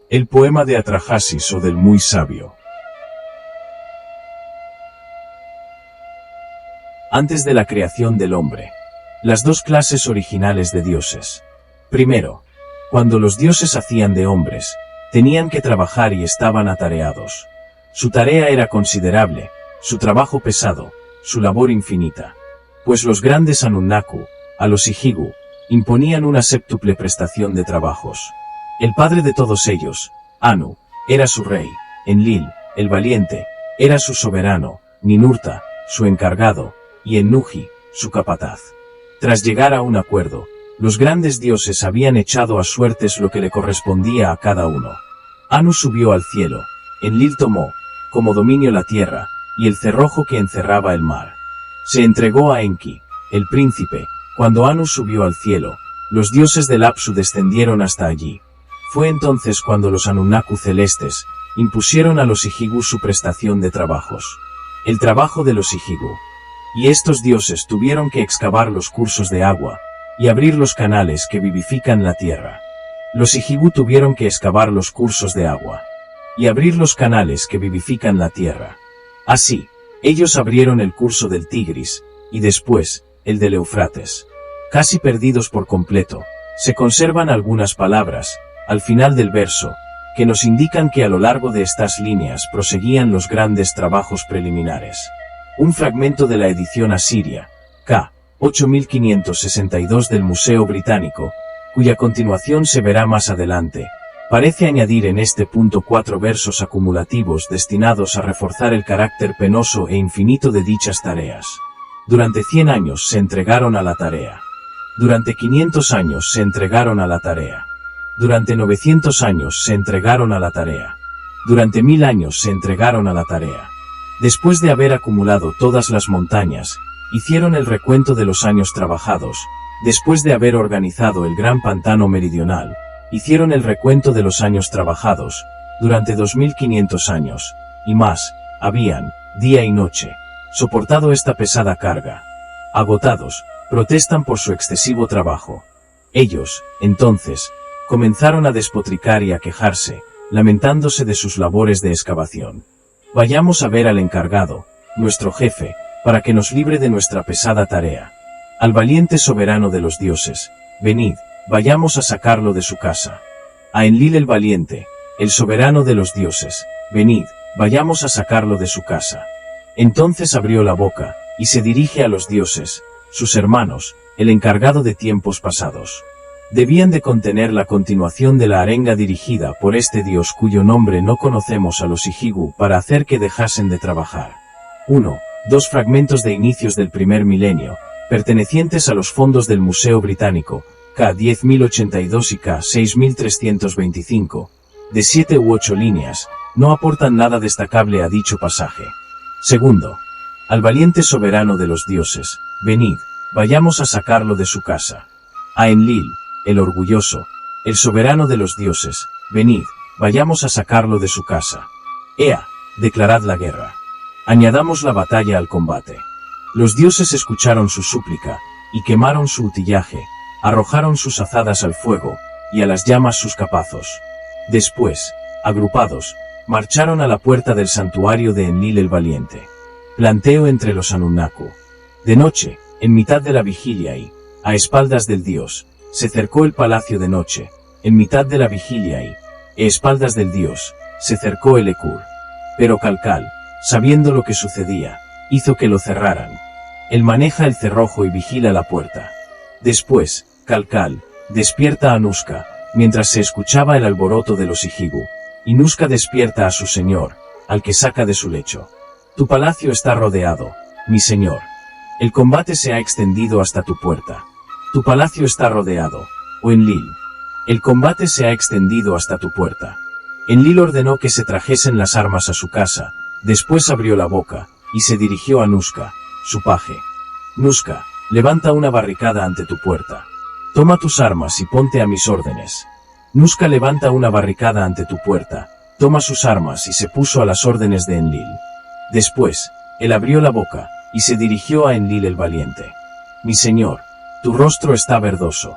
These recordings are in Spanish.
El poema de Atrahasis o del muy sabio. Antes de la creación del hombre. Las dos clases originales de dioses. Primero, cuando los dioses hacían de hombres, tenían que trabajar y estaban atareados. Su tarea era considerable, su trabajo pesado, su labor infinita. Pues los grandes Anunnaku, a los Ihigu, imponían una séptuple prestación de trabajos. El padre de todos ellos, Anu, era su rey, Enlil, el valiente, era su soberano, Ninurta, su encargado, y Ennuji, su capataz. Tras llegar a un acuerdo, los grandes dioses habían echado a suertes lo que le correspondía a cada uno. Anu subió al cielo, Enlil tomó, como dominio la tierra, y el cerrojo que encerraba el mar. Se entregó a Enki, el príncipe. Cuando Anu subió al cielo, los dioses del Apsu descendieron hasta allí. Fue entonces cuando los Anunnaku celestes impusieron a los Ihigu su prestación de trabajos. El trabajo de los Ihigu. Y estos dioses tuvieron que excavar los cursos de agua y abrir los canales que vivifican la tierra. Los Ihigu tuvieron que excavar los cursos de agua y abrir los canales que vivifican la tierra. Así, ellos abrieron el curso del Tigris, y después, el del Eufrates. Casi perdidos por completo, se conservan algunas palabras, al final del verso, que nos indican que a lo largo de estas líneas proseguían los grandes trabajos preliminares. Un fragmento de la edición asiria, K. 8562 del Museo Británico, cuya continuación se verá más adelante, parece añadir en este punto 4 versos acumulativos destinados a reforzar el carácter penoso e infinito de dichas tareas. Durante 100 años se entregaron a la tarea. Durante 500 años se entregaron a la tarea. Durante 900 años se entregaron a la tarea. Durante 1000 años se entregaron a la tarea. Después de haber acumulado todas las montañas, hicieron el recuento de los años trabajados. Después de haber organizado el gran pantano meridional, hicieron el recuento de los años trabajados. Durante 2500 años, y más, habían, día y noche, soportado esta pesada carga. Agotados, protestan por su excesivo trabajo. Ellos, entonces, comenzaron a despotricar y a quejarse, lamentándose de sus labores de excavación. Vayamos a ver al encargado, nuestro jefe, para que nos libre de nuestra pesada tarea. Al valiente soberano de los dioses, venid, vayamos a sacarlo de su casa. A Enlil el valiente, el soberano de los dioses, venid, vayamos a sacarlo de su casa. Entonces abrió la boca, y se dirige a los dioses, sus hermanos, el encargado de tiempos pasados. Debían de contener la continuación de la arenga dirigida por este dios cuyo nombre no conocemos a los Ihigu para hacer que dejasen de trabajar. 1. Dos fragmentos de inicios del primer milenio, pertenecientes a los fondos del Museo Británico, K. 10082 y K. 6325, de 7 u 8 líneas, no aportan nada destacable a dicho pasaje. Segundo, al valiente soberano de los dioses, venid, vayamos a sacarlo de su casa. A Enlil, el orgulloso, el soberano de los dioses, venid, vayamos a sacarlo de su casa. Ea, declarad la guerra. Añadamos la batalla al combate. Los dioses escucharon su súplica, y quemaron su utillaje, arrojaron sus azadas al fuego, y a las llamas sus capazos. Después, agrupados, marcharon a la puerta del santuario de Enlil el valiente. Planteo entre los Anunnaku. De noche, en mitad de la vigilia y, a espaldas del dios, se cercó el palacio de noche, en mitad de la vigilia y, a espaldas del dios, se cercó el Ekur. Pero Calcal, sabiendo lo que sucedía, hizo que lo cerraran. Él maneja el cerrojo y vigila la puerta. Después, Calcal, despierta a Nuska, mientras se escuchaba el alboroto de los Ihigu, y Nuska despierta a su señor, al que saca de su lecho. Tu palacio está rodeado, mi señor. El combate se ha extendido hasta tu puerta. Tu palacio está rodeado, oh Enlil. El combate se ha extendido hasta tu puerta. Enlil ordenó que se trajesen las armas a su casa, después abrió la boca, y se dirigió a Nuska, su paje. Nuska, levanta una barricada ante tu puerta. Toma tus armas y ponte a mis órdenes. Nuska levanta una barricada ante tu puerta, toma sus armas y se puso a las órdenes de Enlil. Después, él abrió la boca, y se dirigió a Enlil el valiente. Mi señor, tu rostro está verdoso.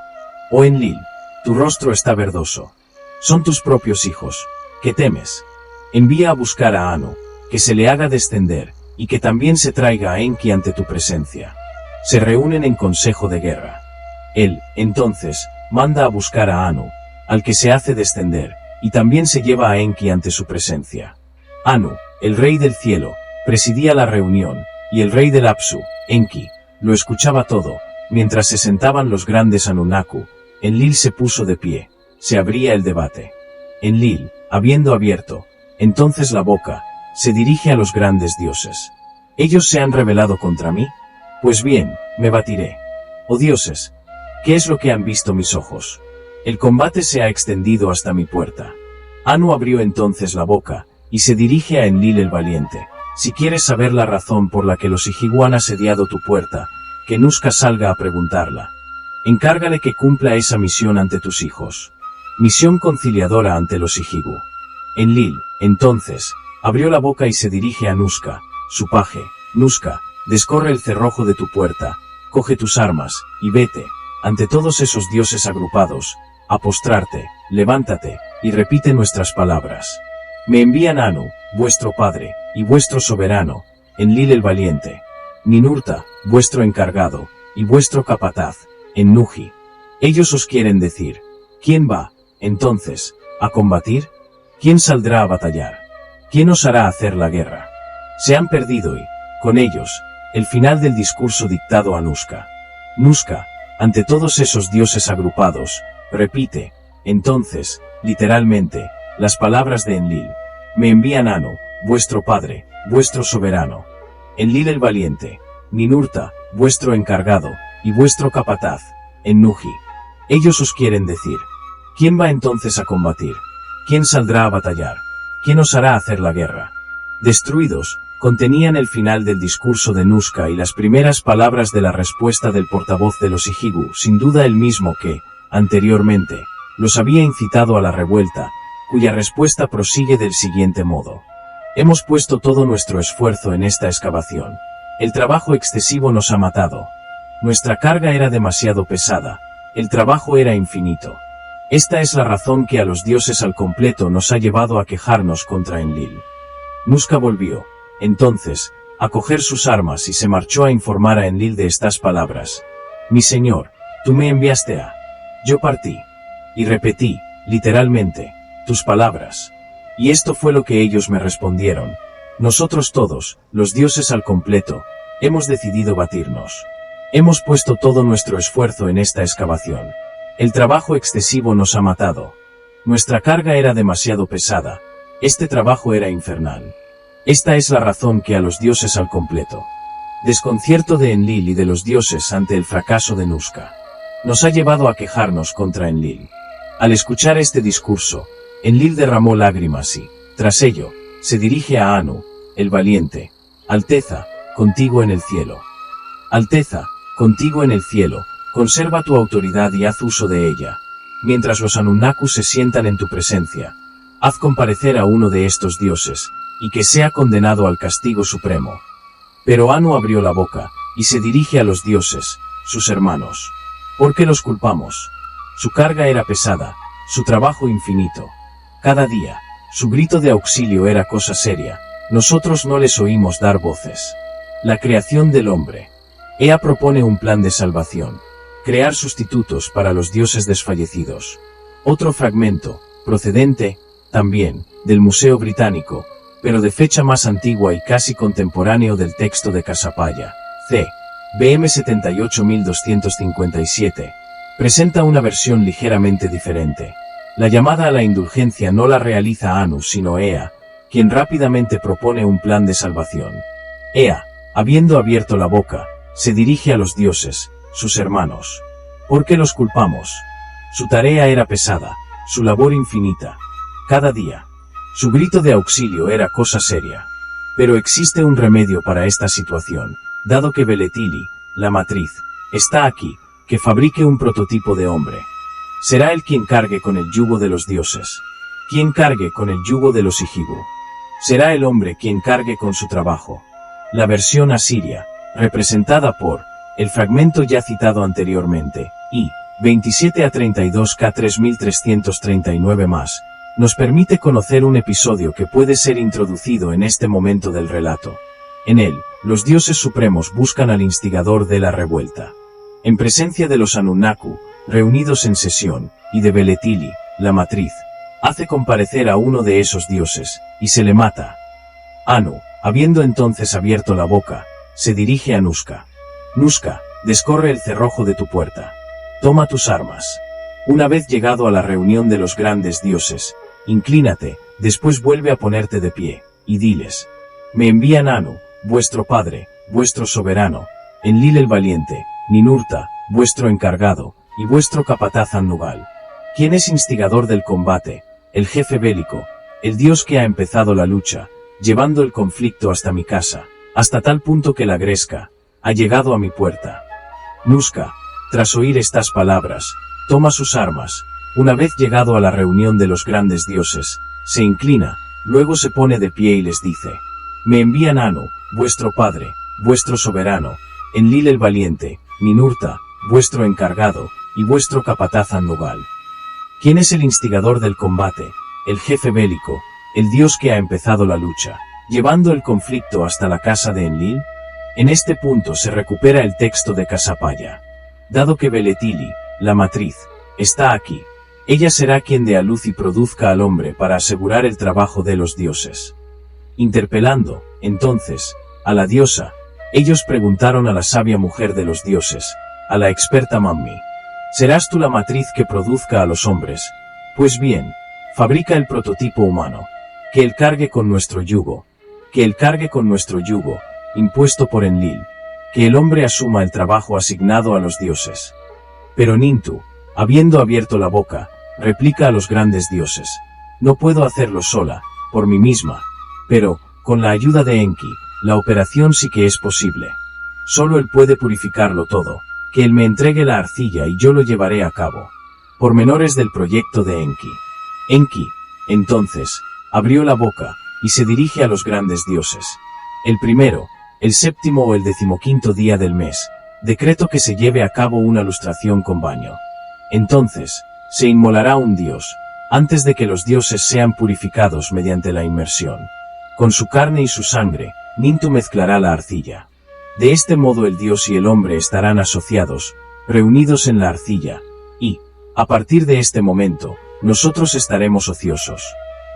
Oh Enlil, tu rostro está verdoso. Son tus propios hijos. ¿Qué temes? Envía a buscar a Anu, que se le haga descender, y que también se traiga a Enki ante tu presencia. Se reúnen en consejo de guerra. Él, entonces, manda a buscar a Anu, al que se hace descender, y también se lleva a Enki ante su presencia. Anu, el rey del cielo, presidía la reunión, y el rey del Apsu, Enki, lo escuchaba todo, mientras se sentaban los grandes Anunnaku. Enlil se puso de pie. Se abría el debate. Enlil, habiendo abierto, entonces la boca, se dirige a los grandes dioses. ¿Ellos se han rebelado contra mí? Pues bien, me batiré. Oh dioses, ¿qué es lo que han visto mis ojos? El combate se ha extendido hasta mi puerta. Anu abrió entonces la boca, y se dirige a Enlil el valiente. Si quieres saber la razón por la que los Ijigu han asediado tu puerta, que Nuska salga a preguntarla. Encárgale que cumpla esa misión ante tus hijos. Misión conciliadora ante los Ijigu. Enlil, entonces, abrió la boca y se dirige a Nuska, su paje. Nuska, descorre el cerrojo de tu puerta, coge tus armas, y vete, ante todos esos dioses agrupados, a postrarte, levántate, y repite nuestras palabras. Me envían Anu, vuestro padre, y vuestro soberano, Enlil el valiente, Ninurta, vuestro encargado, y vuestro capataz, Ennuji. Ellos os quieren decir, ¿quién va, entonces, a combatir? ¿Quién saldrá a batallar? ¿Quién os hará hacer la guerra? Se han perdido y, con ellos, el final del discurso dictado a Nuska. Nuska, ante todos esos dioses agrupados, repite, entonces, literalmente, las palabras de Enlil. Me envían Anu, vuestro padre, vuestro soberano. Enlil el valiente, Ninurta, vuestro encargado, y vuestro capataz, Ennuji. Ellos os quieren decir, ¿quién va entonces a combatir? ¿Quién saldrá a batallar? ¿Quién os hará hacer la guerra? Destruidos, contenían el final del discurso de Nuska y las primeras palabras de la respuesta del portavoz de los Ijigu, sin duda el mismo que, anteriormente, los había incitado a la revuelta, cuya respuesta prosigue del siguiente modo. Hemos puesto todo nuestro esfuerzo en esta excavación. El trabajo excesivo nos ha matado. Nuestra carga era demasiado pesada. El trabajo era infinito. Esta es la razón que a los dioses al completo nos ha llevado a quejarnos contra Enlil. Nuska volvió, entonces, a coger sus armas y se marchó a informar a Enlil de estas palabras. Mi señor, tú me enviaste a... Yo partí. Y repetí, literalmente, tus palabras. Y esto fue lo que ellos me respondieron. Nosotros todos, los dioses al completo, hemos decidido batirnos. Hemos puesto todo nuestro esfuerzo en esta excavación. El trabajo excesivo nos ha matado. Nuestra carga era demasiado pesada. Este trabajo era infernal. Esta es la razón que a los dioses al completo. Desconcierto de Enlil y de los dioses ante el fracaso de Nuska. Nos ha llevado a quejarnos contra Enlil. Al escuchar este discurso, Enlil derramó lágrimas y, tras ello, se dirige a Anu, el valiente. Alteza, contigo en el cielo. Alteza, contigo en el cielo, conserva tu autoridad y haz uso de ella. Mientras los Anunnaku se sientan en tu presencia, haz comparecer a uno de estos dioses, y que sea condenado al castigo supremo. Pero Anu abrió la boca, y se dirige a los dioses, sus hermanos. ¿Por qué los culpamos? Su carga era pesada, su trabajo infinito. Cada día, su grito de auxilio era cosa seria. Nosotros no les oímos dar voces. La creación del hombre. Ea propone un plan de salvación. Crear sustitutos para los dioses desfallecidos. Otro fragmento, procedente, también, del Museo Británico, pero de fecha más antigua y casi contemporáneo del texto de Casapaya, c. BM 78257, presenta una versión ligeramente diferente. La llamada a la indulgencia no la realiza Anu sino Ea, quien rápidamente propone un plan de salvación. Ea, habiendo abierto la boca, se dirige a los dioses, sus hermanos. ¿Por qué los culpamos? Su tarea era pesada, su labor infinita. Cada día. Su grito de auxilio era cosa seria. Pero existe un remedio para esta situación, dado que Beletili, la matriz, está aquí, que fabrique un prototipo de hombre. Será él quien cargue con el yugo de los dioses. Quien cargue con el yugo de los Ijigu. Será el hombre quien cargue con su trabajo. La versión asiria, representada por el fragmento ya citado anteriormente, y 27 a 32 K 3339 más, nos permite conocer un episodio que puede ser introducido en este momento del relato. En él, los dioses supremos buscan al instigador de la revuelta. En presencia de los Anunnaku, reunidos en sesión, y de Beletili, la matriz, hace comparecer a uno de esos dioses, y se le mata. Anu, habiendo entonces abierto la boca, se dirige a Nuska. Nuska, descorre el cerrojo de tu puerta. Toma tus armas. Una vez llegado a la reunión de los grandes dioses, inclínate, después vuelve a ponerte de pie, y diles: me envían Anu, vuestro padre, vuestro soberano, Enlil el valiente, Ninurta, vuestro encargado, y vuestro capataz Annugal. ¿Quién es instigador del combate? El jefe bélico, el dios que ha empezado la lucha, llevando el conflicto hasta mi casa, hasta tal punto que la Gresca ha llegado a mi puerta. Nuska, tras oír estas palabras, toma sus armas. Una vez llegado a la reunión de los grandes dioses, se inclina, luego se pone de pie y les dice: me envían Anu, vuestro padre, vuestro soberano, Enlil el valiente, Ninurta, vuestro encargado, y vuestro capataz Annugal. ¿Quién es el instigador del combate? El jefe bélico, el dios que ha empezado la lucha, llevando el conflicto hasta la casa de Enlil. En este punto se recupera el texto de Casapaya. Dado que Beletili, la matriz, está aquí, ella será quien dé a luz y produzca al hombre para asegurar el trabajo de los dioses. Interpelando, entonces, a la diosa, ellos preguntaron a la sabia mujer de los dioses, a la experta Mammi: ¿serás tú la matriz que produzca a los hombres? Pues bien, fabrica el prototipo humano, que él cargue con nuestro yugo, impuesto por Enlil, que el hombre asuma el trabajo asignado a los dioses. Pero Nintu, habiendo abierto la boca, replica a los grandes dioses: no puedo hacerlo sola, por mí misma, pero, con la ayuda de Enki, la operación sí que es posible. Solo él puede purificarlo todo, que él me entregue la arcilla y yo lo llevaré a cabo. Pormenores del proyecto de Enki. Enki, entonces, abrió la boca, y se dirige a los grandes dioses. El primero, el séptimo o el 15º día del mes, decreto que se lleve a cabo una lustración con baño. Entonces, se inmolará un dios, antes de que los dioses sean purificados mediante la inmersión. Con su carne y su sangre, Nintu mezclará la arcilla. De este modo el dios y el hombre estarán asociados, reunidos en la arcilla, y, a partir de este momento, nosotros estaremos ociosos.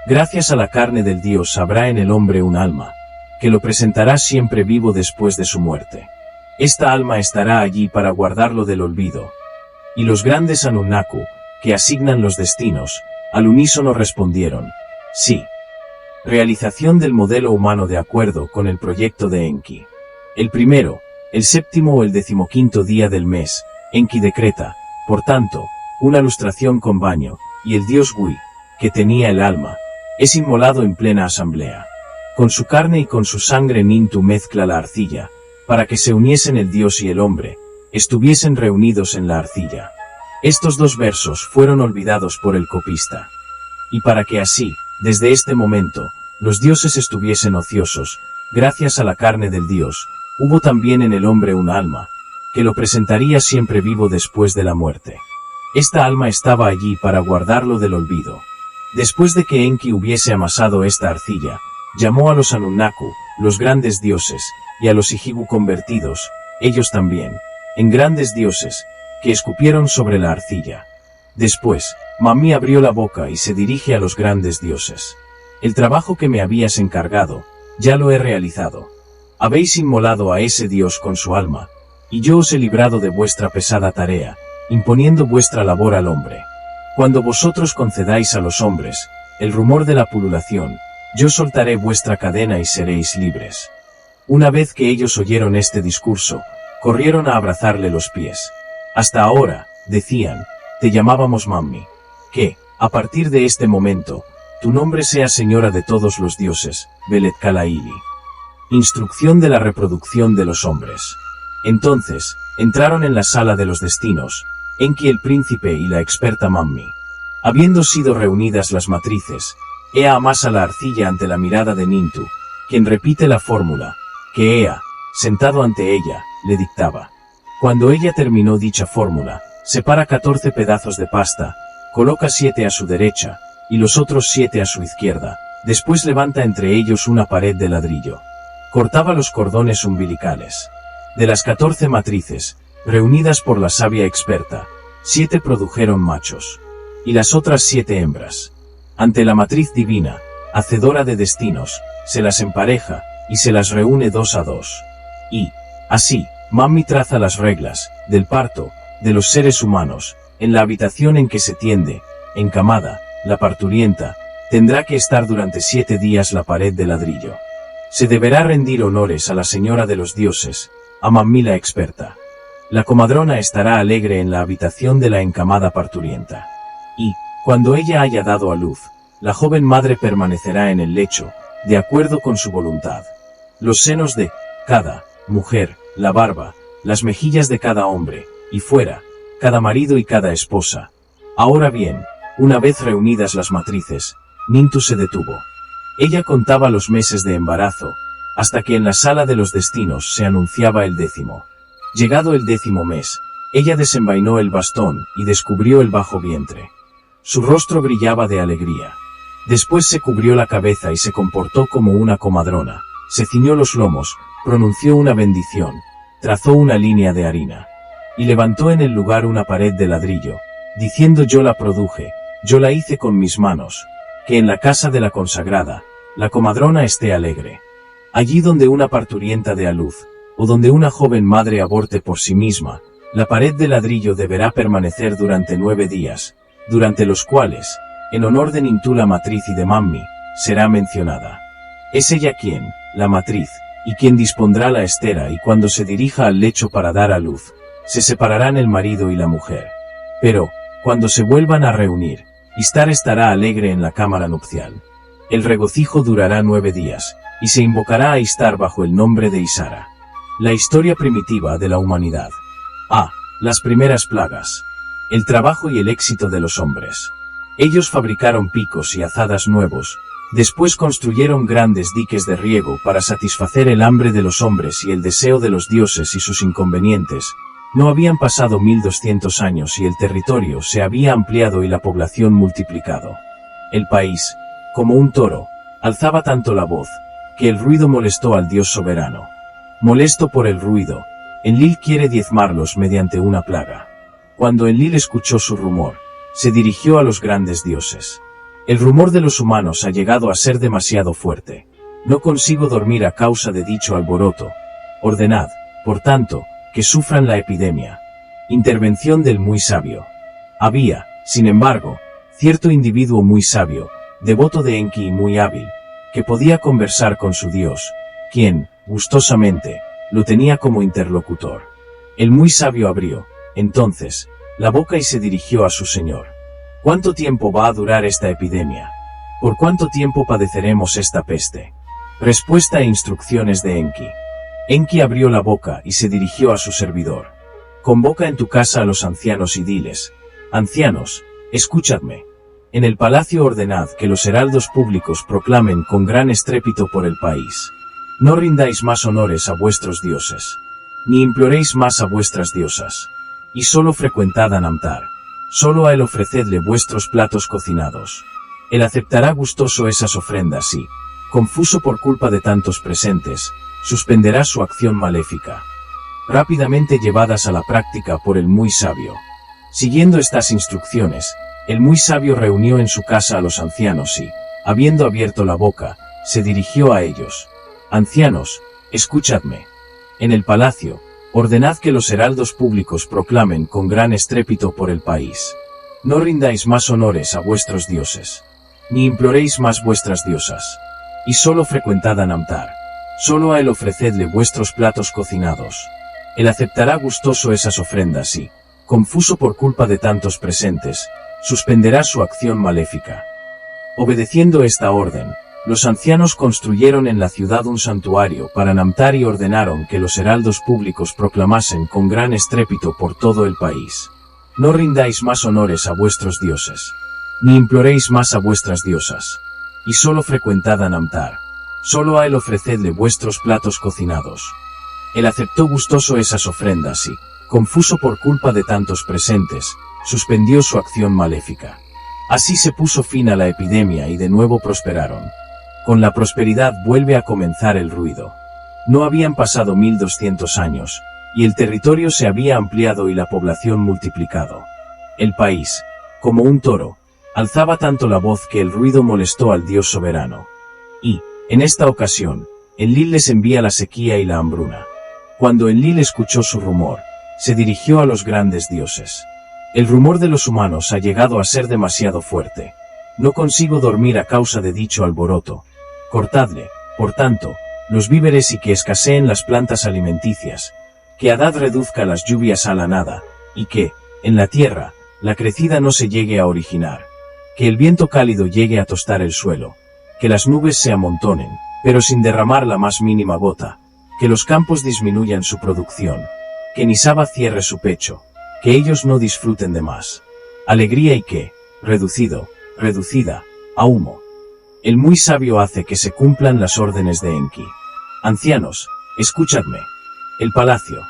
Gracias a la carne del dios habrá en el hombre un alma, que lo presentará siempre vivo después de su muerte. Esta alma estará allí para guardarlo del olvido. Y los grandes Anunnaku, que asignan los destinos, al unísono respondieron: sí. Realización del modelo humano de acuerdo con el proyecto de Enki. El primero, el séptimo o el 15º día del mes, Enki decreta, por tanto, una lustración con baño, y el dios Gui, que tenía el alma, es inmolado en plena asamblea. Con su carne y con su sangre Nintu mezcla la arcilla, para que se uniesen el dios y el hombre, estuviesen reunidos en la arcilla. Estos dos versos fueron olvidados por el copista. Y para que así, desde este momento, los dioses estuviesen ociosos, gracias a la carne del dios, hubo también en el hombre un alma, que lo presentaría siempre vivo después de la muerte. Esta alma estaba allí para guardarlo del olvido. Después de que Enki hubiese amasado esta arcilla, llamó a los Anunnaku, los grandes dioses, y a los Ijigu convertidos, ellos también, en grandes dioses, que escupieron sobre la arcilla. Después, Mami abrió la boca y se dirige a los grandes dioses. El trabajo que me habías encargado, ya lo he realizado. Habéis inmolado a ese dios con su alma, y yo os he librado de vuestra pesada tarea, imponiendo vuestra labor al hombre. Cuando vosotros concedáis a los hombres el rumor de la pululación, yo soltaré vuestra cadena y seréis libres. Una vez que ellos oyeron este discurso, corrieron a abrazarle los pies. Hasta ahora, decían, te llamábamos Mammi. Que, a partir de este momento, tu nombre sea señora de todos los dioses, Belet Kalaili. Instrucción de la reproducción de los hombres. Entonces, entraron en la sala de los destinos, Enki el príncipe y la experta Mammi. Habiendo sido reunidas las matrices, Ea amasa la arcilla ante la mirada de Nintu, quien repite la fórmula, que Ea, sentado ante ella, le dictaba. Cuando ella terminó dicha fórmula, Separa 14 pedazos de pasta, coloca 7 a su derecha, y los otros 7 a su izquierda, después levanta entre ellos una pared de ladrillo. Cortaba los cordones umbilicales. De las 14 matrices, reunidas por la sabia experta, 7 produjeron machos. Y las otras 7 hembras. Ante la matriz divina, hacedora de destinos, se las empareja, y se las reúne 2 a 2. Y, así, Mami traza las reglas, del parto, de los seres humanos, en la habitación en que se tiende, encamada, la parturienta, tendrá que estar durante 7 días la pared de ladrillo. Se deberá rendir honores a la señora de los dioses, a Mami la experta. La comadrona estará alegre en la habitación de la encamada parturienta. Y, cuando ella haya dado a luz, la joven madre permanecerá en el lecho, de acuerdo con su voluntad. Los senos de cada mujer, la barba, las mejillas de cada hombre, y fuera, cada marido y cada esposa. Ahora bien, una vez reunidas las matrices, Nintu se detuvo. Ella contaba los meses de embarazo, hasta que en la sala de los destinos se anunciaba el 10º. Llegado el 10º mes, ella desenvainó el bastón y descubrió el bajo vientre. Su rostro brillaba de alegría. Después se cubrió la cabeza y se comportó como una comadrona, se ciñó los lomos, pronunció una bendición, trazó una línea de harina, y levantó en el lugar una pared de ladrillo, diciendo: yo la produje, yo la hice con mis manos, que en la casa de la consagrada, la comadrona esté alegre. Allí donde una parturienta dé a luz, o donde una joven madre aborte por sí misma, la pared de ladrillo deberá permanecer durante 9 días, durante los cuales, en honor de Nintu la matriz y de Mami, será mencionada. Es ella quien, la matriz, y quien dispondrá la estera, y cuando se dirija al lecho para dar a luz, se separarán el marido y la mujer. Pero, cuando se vuelvan a reunir, Istar estará alegre en la cámara nupcial. El regocijo durará 9 días, y se invocará a Istar bajo el nombre de Isara. La historia primitiva de la humanidad. A. Las primeras plagas. El trabajo y el éxito de los hombres. Ellos fabricaron picos y azadas nuevos, después construyeron grandes diques de riego para satisfacer el hambre de los hombres y el deseo de los dioses y sus inconvenientes. No habían pasado 1200 años y el territorio se había ampliado y la población multiplicado. El país, como un toro, alzaba tanto la voz, que el ruido molestó al dios soberano. Molesto por el ruido, Enlil quiere diezmarlos mediante una plaga. Cuando Enlil escuchó su rumor, se dirigió a los grandes dioses. El rumor de los humanos ha llegado a ser demasiado fuerte. No consigo dormir a causa de dicho alboroto. Ordenad, por tanto, que sufran la epidemia. Intervención del muy sabio. Había, sin embargo, cierto individuo muy sabio, devoto de Enki y muy hábil, que podía conversar con su dios, quien, gustosamente, lo tenía como interlocutor. El muy sabio abrió, entonces, la boca y se dirigió a su señor. ¿Cuánto tiempo va a durar esta epidemia? ¿Por cuánto tiempo padeceremos esta peste? Respuesta e instrucciones de Enki. Enki abrió la boca y se dirigió a su servidor. Convoca en tu casa a los ancianos y diles: ancianos, escuchadme. En el palacio ordenad que los heraldos públicos proclamen con gran estrépito por el país. No rindáis más honores a vuestros dioses, ni imploréis más a vuestras diosas. Y solo frecuentad a Namtar. Solo a él ofrecedle vuestros platos cocinados. Él aceptará gustoso esas ofrendas y, confuso por culpa de tantos presentes, suspenderá su acción maléfica. Rápidamente llevadas a la práctica por el muy sabio. Siguiendo estas instrucciones, el muy sabio reunió en su casa a los ancianos y, habiendo abierto la boca, se dirigió a ellos. Ancianos, escuchadme. En el palacio, ordenad que los heraldos públicos proclamen con gran estrépito por el país. No rindáis más honores a vuestros dioses, ni imploréis más vuestras diosas. Y solo frecuentad a Namtar. Solo a él ofrecedle vuestros platos cocinados. Él aceptará gustoso esas ofrendas y, confuso por culpa de tantos presentes, suspenderá su acción maléfica. Obedeciendo esta orden, los ancianos construyeron en la ciudad un santuario para Namtar y ordenaron que los heraldos públicos proclamasen con gran estrépito por todo el país. No rindáis más honores a vuestros dioses, ni imploréis más a vuestras diosas. Y solo frecuentad a Namtar. Solo a él ofrecedle vuestros platos cocinados. Él aceptó gustoso esas ofrendas y, Confuso por culpa de tantos presentes, suspendió su acción maléfica. Así se puso fin a la epidemia y de nuevo prosperaron. Con la prosperidad vuelve a comenzar el ruido. No habían pasado 1200 años, y el territorio se había ampliado y la población multiplicado. El país, como un toro, alzaba tanto la voz que el ruido molestó al Dios soberano. Y, en esta ocasión, Enlil les envía la sequía y la hambruna. Cuando Enlil escuchó su rumor, se dirigió a los grandes dioses. El rumor de los humanos ha llegado a ser demasiado fuerte. No consigo dormir a causa de dicho alboroto. Cortadle, por tanto, los víveres y que escaseen las plantas alimenticias, que Hadad reduzca las lluvias a la nada, y que, en la tierra, la crecida no se llegue a originar. Que el viento cálido llegue a tostar el suelo. Que las nubes se amontonen, pero sin derramar la más mínima gota. Que los campos disminuyan su producción. Que Nisaba cierre su pecho. Que ellos no disfruten de más alegría y que, reducida, a humo. El muy sabio hace que se cumplan las órdenes de Enki. Ancianos, escuchadme. El palacio.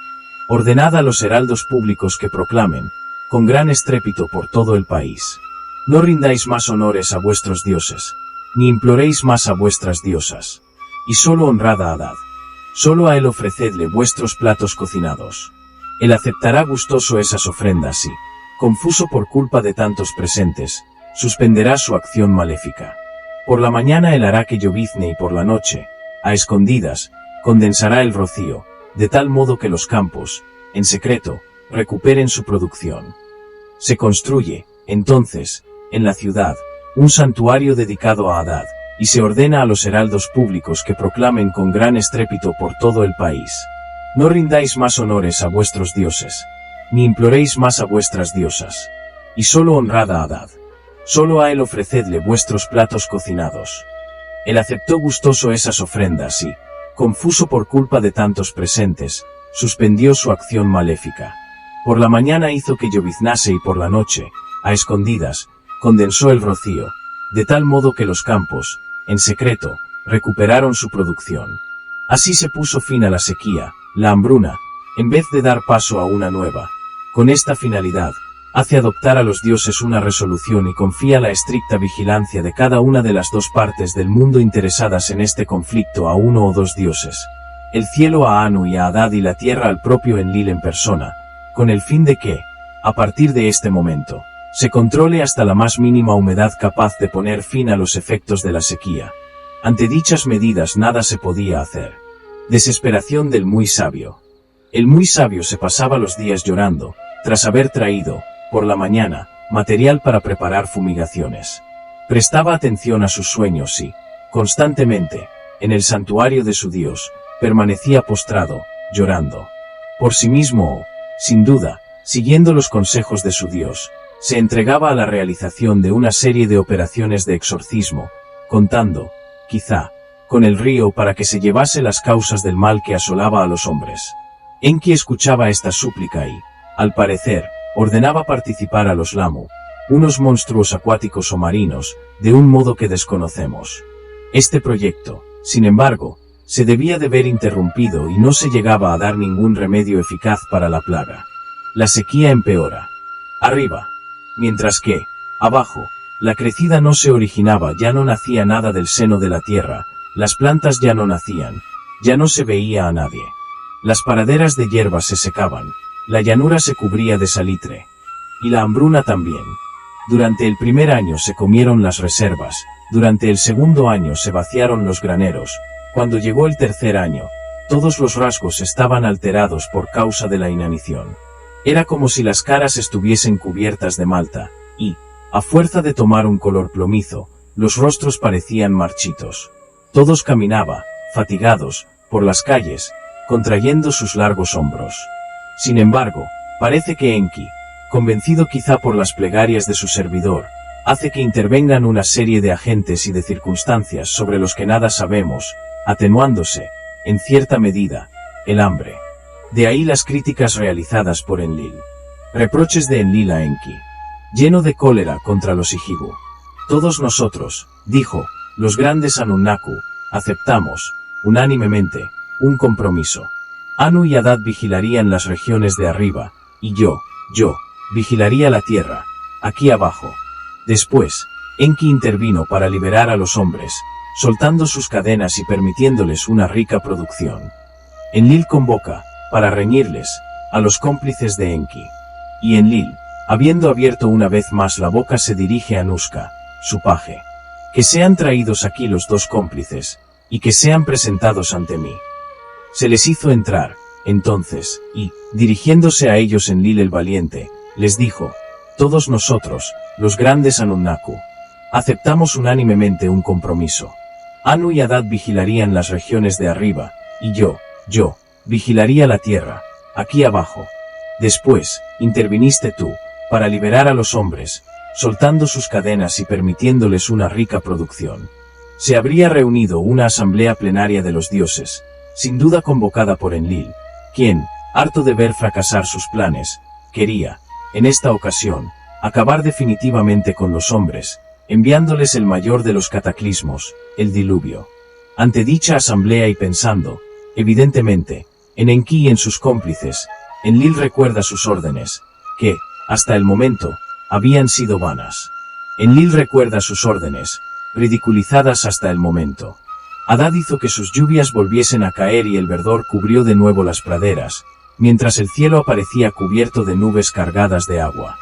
Ordenad a los heraldos públicos que proclamen, con gran estrépito por todo el país. No rindáis más honores a vuestros dioses, ni imploréis más a vuestras diosas. Y solo honrad a Hadad. Solo a él ofrecedle vuestros platos cocinados. Él aceptará gustoso esas ofrendas y, confuso por culpa de tantos presentes, suspenderá su acción maléfica. Por la mañana él hará que llovizne y por la noche, a escondidas, condensará el rocío, de tal modo que los campos, en secreto, recuperen su producción. Se construye, entonces, en la ciudad, un santuario dedicado a Hadad, y se ordena a los heraldos públicos que proclamen con gran estrépito por todo el país. No rindáis más honores a vuestros dioses, ni imploréis más a vuestras diosas. Y solo honrad a Hadad. Solo a él ofrecedle vuestros platos cocinados. Él aceptó gustoso esas ofrendas y, confuso por culpa de tantos presentes, suspendió su acción maléfica. Por la mañana hizo que lloviznase y por la noche, a escondidas, condensó el rocío, de tal modo que los campos, en secreto, recuperaron su producción. Así se puso fin a la sequía, la hambruna, en vez de dar paso a una nueva. Con esta finalidad, hace adoptar a los dioses una resolución y confía la estricta vigilancia de cada una de las dos partes del mundo interesadas en este conflicto a uno o dos dioses. El cielo a Anu y a Hadad y la tierra al propio Enlil en persona, con el fin de que, a partir de este momento, se controle hasta la más mínima humedad capaz de poner fin a los efectos de la sequía. Ante dichas medidas nada se podía hacer. Desesperación del muy sabio. El muy sabio se pasaba los días llorando, tras haber traído, por la mañana, material para preparar fumigaciones. Prestaba atención a sus sueños y, constantemente, en el santuario de su Dios, permanecía postrado, llorando. Por sí mismo o, sin duda, siguiendo los consejos de su Dios, se entregaba a la realización de una serie de operaciones de exorcismo, contando, quizá, con el río para que se llevase las causas del mal que asolaba a los hombres. Enki escuchaba esta súplica y, al parecer, ordenaba participar a los Lamu, unos monstruos acuáticos o marinos, de un modo que desconocemos. Este proyecto, sin embargo, se debía de ver interrumpido y no se llegaba a dar ningún remedio eficaz para la plaga. La sequía empeora. Arriba. Mientras que, abajo, la crecida no se originaba, ya no nacía nada del seno de la tierra, las plantas ya no nacían, ya no se veía a nadie. Las praderas de hierba se secaban, la llanura se cubría de salitre. Y la hambruna también. Durante el primer año se comieron las reservas, durante el segundo año se vaciaron los graneros, cuando llegó el tercer año, todos los rasgos estaban alterados por causa de la inanición. Era como si las caras estuviesen cubiertas de malta, y, a fuerza de tomar un color plomizo, los rostros parecían marchitos. Todos caminaba, fatigados, por las calles, contrayendo sus largos hombros. Sin embargo, parece que Enki, convencido quizá por las plegarias de su servidor, hace que intervengan una serie de agentes y de circunstancias sobre los que nada sabemos, atenuándose, en cierta medida, el hambre. De ahí las críticas realizadas por Enlil. Reproches de Enlil a Enki. Lleno de cólera contra los Ijigu. Todos nosotros, dijo, los grandes Anunnaku, aceptamos, unánimemente, un compromiso. Anu y Hadad vigilarían las regiones de arriba, y yo, vigilaría la tierra, aquí abajo. Después, Enki intervino para liberar a los hombres, soltando sus cadenas y permitiéndoles una rica producción. Enlil convoca, para reñirles, a los cómplices de Enki. Y Enlil, habiendo abierto una vez más la boca, se dirige a Nuska, su paje. Que sean traídos aquí los dos cómplices, y que sean presentados ante mí. Se les hizo entrar, entonces, y, dirigiéndose a ellos Enlil el valiente, les dijo: todos nosotros, los grandes Anunnaku, aceptamos unánimemente un compromiso. Anu y Hadad vigilarían las regiones de arriba, y yo, vigilaría la tierra, aquí abajo. Después, interviniste tú, para liberar a los hombres, soltando sus cadenas y permitiéndoles una rica producción. Se habría reunido una asamblea plenaria de los dioses, sin duda convocada por Enlil, quien, harto de ver fracasar sus planes, quería, en esta ocasión, acabar definitivamente con los hombres, enviándoles el mayor de los cataclismos, el diluvio. Ante dicha asamblea y pensando, evidentemente, en Enki y en sus cómplices, Enlil recuerda sus órdenes, que, hasta el momento, habían sido vanas. Enlil recuerda sus órdenes, ridiculizadas hasta el momento. Hadad hizo que sus lluvias volviesen a caer y el verdor cubrió de nuevo las praderas, mientras el cielo aparecía cubierto de nubes cargadas de agua.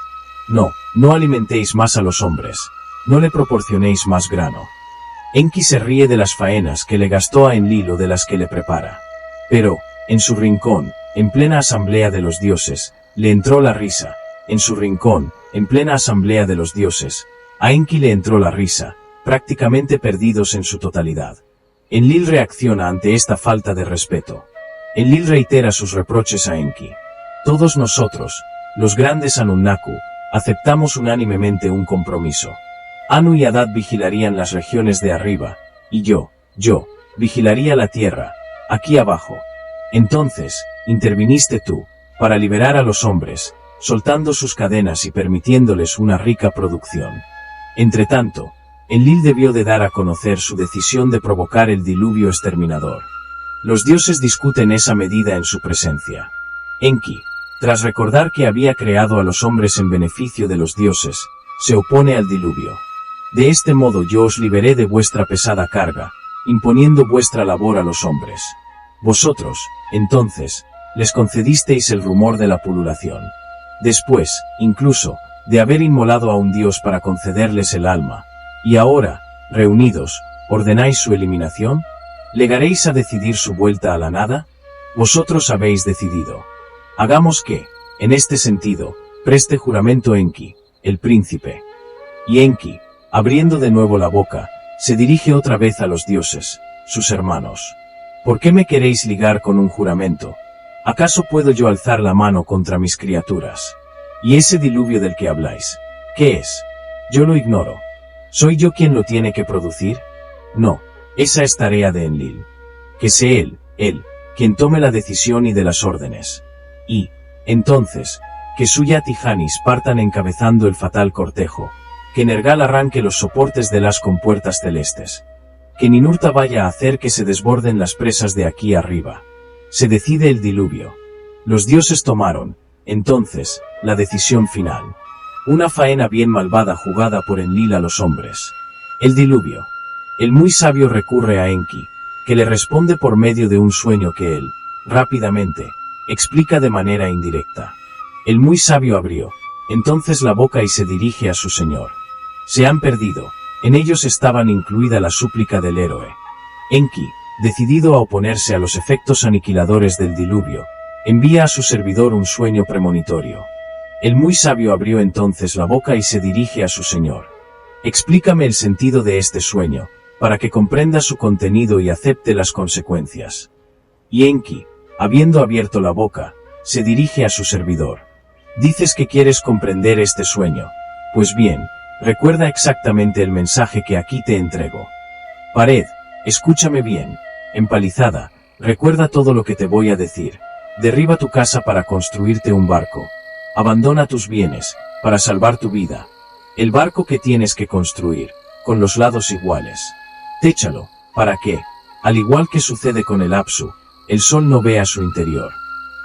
No alimentéis más a los hombres, no le proporcionéis más grano. Enki se ríe de las faenas que le gastó a Enlil o de las que le prepara. Pero, en su rincón, en plena asamblea de los dioses, le entró la risa. En su rincón, en plena asamblea de los dioses, a Enki le entró la risa, prácticamente perdidos en su totalidad. Enlil reacciona ante esta falta de respeto. Enlil reitera sus reproches a Enki. Todos nosotros, los grandes Anunnaku, aceptamos unánimemente un compromiso. Anu y Hadad vigilarían las regiones de arriba, y yo, vigilaría la tierra, aquí abajo. Entonces, interviniste tú, para liberar a los hombres, soltando sus cadenas y permitiéndoles una rica producción. Entretanto, Enlil debió de dar a conocer su decisión de provocar el diluvio exterminador. Los dioses discuten esa medida en su presencia. Enki, tras recordar que había creado a los hombres en beneficio de los dioses, se opone al diluvio. De este modo yo os liberé de vuestra pesada carga, imponiendo vuestra labor a los hombres. Vosotros, entonces, les concedisteis el rumor de la pululación. Después, incluso, de haber inmolado a un dios para concederles el alma, y ahora, reunidos, ¿ordenáis su eliminación? ¿Legaréis a decidir su vuelta a la nada? Vosotros habéis decidido. Hagamos que, en este sentido, preste juramento Enki, el príncipe. Y Enki, abriendo de nuevo la boca, se dirige otra vez a los dioses, sus hermanos. ¿Por qué me queréis ligar con un juramento? ¿Acaso puedo yo alzar la mano contra mis criaturas? ¿Y ese diluvio del que habláis? ¿Qué es? Yo lo ignoro. ¿Soy yo quien lo tiene que producir? No, esa es tarea de Enlil. Que sea él, quien tome la decisión y de las órdenes. Y, entonces, que Suyat y Janis partan encabezando el fatal cortejo, que Nergal arranque los soportes de las compuertas celestes. Que Ninurta vaya a hacer que se desborden las presas de aquí arriba. Se decide el diluvio. Los dioses tomaron, entonces, la decisión final. Una faena bien malvada jugada por Enlil a los hombres. El diluvio. El muy sabio recurre a Enki, que le responde por medio de un sueño que él, rápidamente, explica de manera indirecta. El muy sabio abrió, entonces la boca y se dirige a su señor. Se han perdido, en ellos estaban incluida la súplica del héroe. Enki, decidido a oponerse a los efectos aniquiladores del diluvio, envía a su servidor un sueño premonitorio. El muy sabio abrió entonces la boca y se dirige a su señor. Explícame el sentido de este sueño, para que comprenda su contenido y acepte las consecuencias. Y Enki, habiendo abierto la boca, se dirige a su servidor. Dices que quieres comprender este sueño. Pues bien, recuerda exactamente el mensaje que aquí te entrego. Pared, escúchame bien. Empalizada, recuerda todo lo que te voy a decir. Derriba tu casa para construirte un barco. Abandona tus bienes, para salvar tu vida. El barco que tienes que construir, con los lados iguales. Téchalo, para que, al igual que sucede con el Apsu, el sol no vea su interior.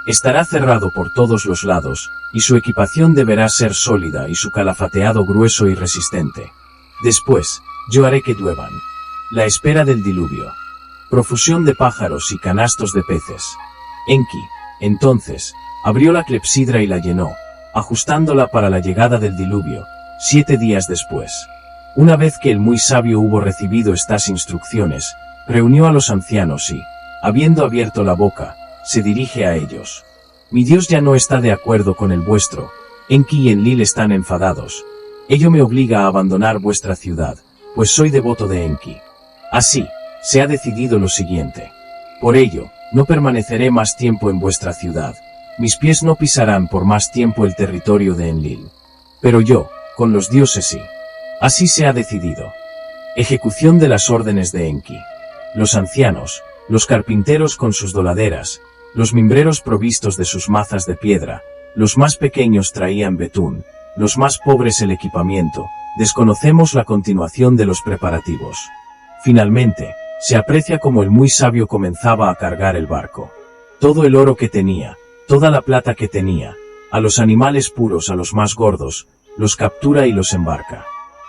Estará cerrado por todos los lados, y su equipación deberá ser sólida y su calafateado grueso y resistente. Después, yo haré que lluevan. La espera del diluvio. Profusión de pájaros y canastos de peces. Enki, entonces, abrió la clepsidra y la llenó, ajustándola para la llegada del diluvio, 7 días después. Una vez que el muy sabio hubo recibido estas instrucciones, reunió a los ancianos y, habiendo abierto la boca, se dirige a ellos. Mi Dios ya no está de acuerdo con el vuestro, Enki y Enlil están enfadados. Ello me obliga a abandonar vuestra ciudad, pues soy devoto de Enki. Así, se ha decidido lo siguiente. Por ello, no permaneceré más tiempo en vuestra ciudad. Mis pies no pisarán por más tiempo el territorio de Enlil. Pero yo, con los dioses sí. Así se ha decidido. Ejecución de las órdenes de Enki. Los ancianos, los carpinteros con sus doladeras, los mimbreros provistos de sus mazas de piedra, los más pequeños traían betún, los más pobres el equipamiento, desconocemos la continuación de los preparativos. Finalmente, se aprecia como el muy sabio comenzaba a cargar el barco. Todo el oro que tenía, toda la plata que tenía, a los animales puros, a los más gordos, los captura y los embarca.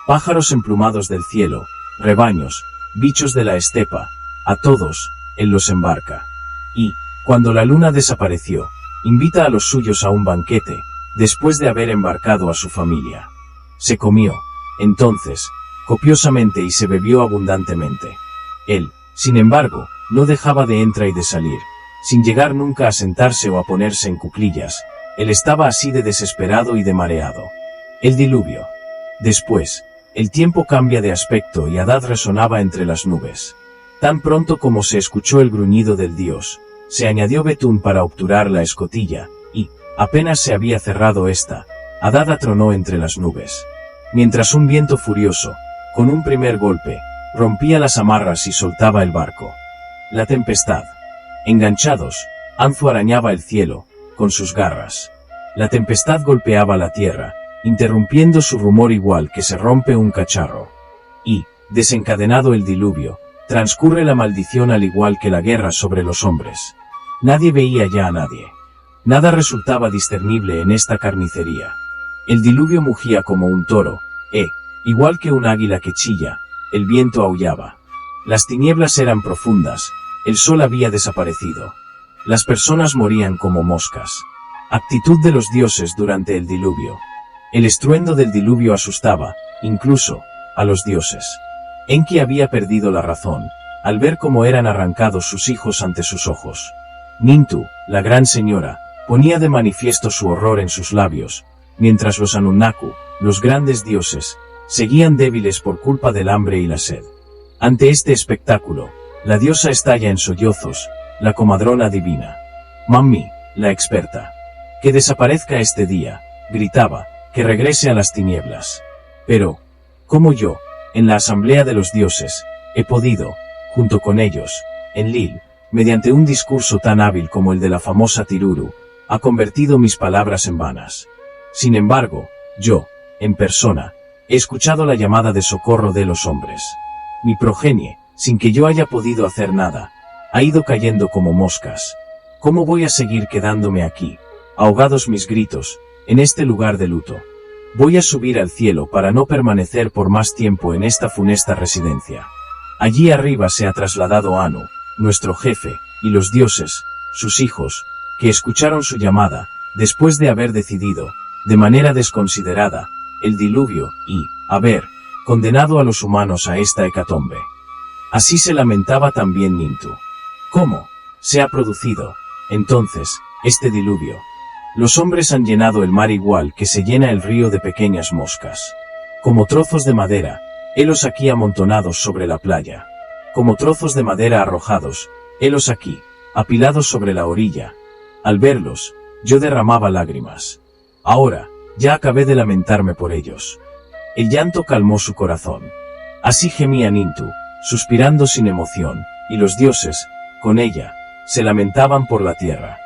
Pájaros emplumados del cielo, rebaños, bichos de la estepa, a todos, él los embarca. Y, cuando la luna desapareció, invita a los suyos a un banquete, después de haber embarcado a su familia. Se comió, entonces, copiosamente y se bebió abundantemente. Él, sin embargo, no dejaba de entrar y de salir, sin llegar nunca a sentarse o a ponerse en cuclillas. Él estaba así de desesperado y de mareado. El diluvio. Después, el tiempo cambia de aspecto y Hadad resonaba entre las nubes. Tan pronto como se escuchó el gruñido del dios, se añadió betún para obturar la escotilla, y, apenas se había cerrado esta, Hadad atronó entre las nubes. Mientras un viento furioso, con un primer golpe, rompía las amarras y soltaba el barco. La tempestad. Enganchados, Anzu arañaba el cielo, con sus garras. La tempestad golpeaba la tierra, interrumpiendo su rumor igual que se rompe un cacharro. Y, desencadenado el diluvio, transcurre la maldición al igual que la guerra sobre los hombres. Nadie veía ya a nadie. Nada resultaba discernible en esta carnicería. El diluvio mugía como un toro, igual que un águila que chilla, el viento aullaba. Las tinieblas eran profundas, el sol había desaparecido. Las personas morían como moscas. Actitud de los dioses durante el diluvio. El estruendo del diluvio asustaba, incluso, a los dioses. Enki había perdido la razón, al ver cómo eran arrancados sus hijos ante sus ojos. Nintu, la gran señora, ponía de manifiesto su horror en sus labios, mientras los Anunnaku, los grandes dioses, seguían débiles por culpa del hambre y la sed. Ante este espectáculo, la diosa estalla en sollozos, la comadrona divina. Mami, la experta. Que desaparezca este día, gritaba, que regrese a las tinieblas. Pero, ¿cómo yo, en la asamblea de los dioses, he podido, junto con ellos, Enlil, mediante un discurso tan hábil como el de la famosa Tiruru, ha convertido mis palabras en vanas? Sin embargo, yo, en persona, he escuchado la llamada de socorro de los hombres. Mi progenie, sin que yo haya podido hacer nada, ha ido cayendo como moscas. ¿Cómo voy a seguir quedándome aquí, ahogados mis gritos, en este lugar de luto? Voy a subir al cielo para no permanecer por más tiempo en esta funesta residencia. Allí arriba se ha trasladado Anu, nuestro jefe, y los dioses, sus hijos, que escucharon su llamada, después de haber decidido, de manera desconsiderada, el diluvio, y, haber, condenado a los humanos a esta hecatombe. Así se lamentaba también Nintu. ¿Cómo se ha producido, entonces, este diluvio? Los hombres han llenado el mar igual que se llena el río de pequeñas moscas. Como trozos de madera, helos aquí amontonados sobre la playa. Como trozos de madera arrojados, helos aquí, apilados sobre la orilla. Al verlos, yo derramaba lágrimas. Ahora, ya acabé de lamentarme por ellos. El llanto calmó su corazón. Así gemía Nintu, suspirando sin emoción, y los dioses, con ella, se lamentaban por la tierra.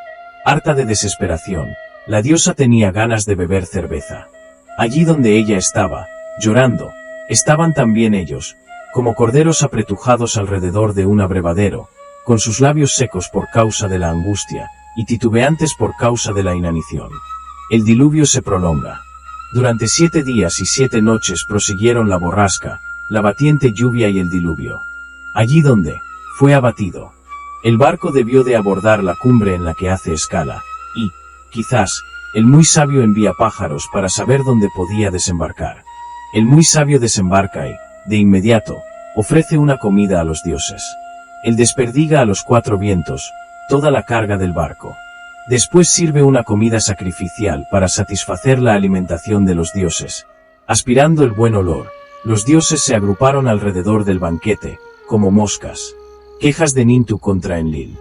Harta de desesperación, la diosa tenía ganas de beber cerveza. Allí donde ella estaba, llorando, estaban también ellos, como corderos apretujados alrededor de un abrevadero, con sus labios secos por causa de la angustia, y titubeantes por causa de la inanición. El diluvio se prolonga. Durante 7 días y 7 noches prosiguieron la borrasca, la batiente lluvia y el diluvio. Allí donde fue abatido el barco debió de abordar la cumbre en la que hace escala, y, quizás, el muy sabio envía pájaros para saber dónde podía desembarcar. El muy sabio desembarca y, de inmediato, ofrece una comida a los dioses. Él desperdiga a los 4 vientos toda la carga del barco. Después sirve una comida sacrificial para satisfacer la alimentación de los dioses. Aspirando el buen olor, los dioses se agruparon alrededor del banquete, como moscas. Quejas de Nintu contra Enlil.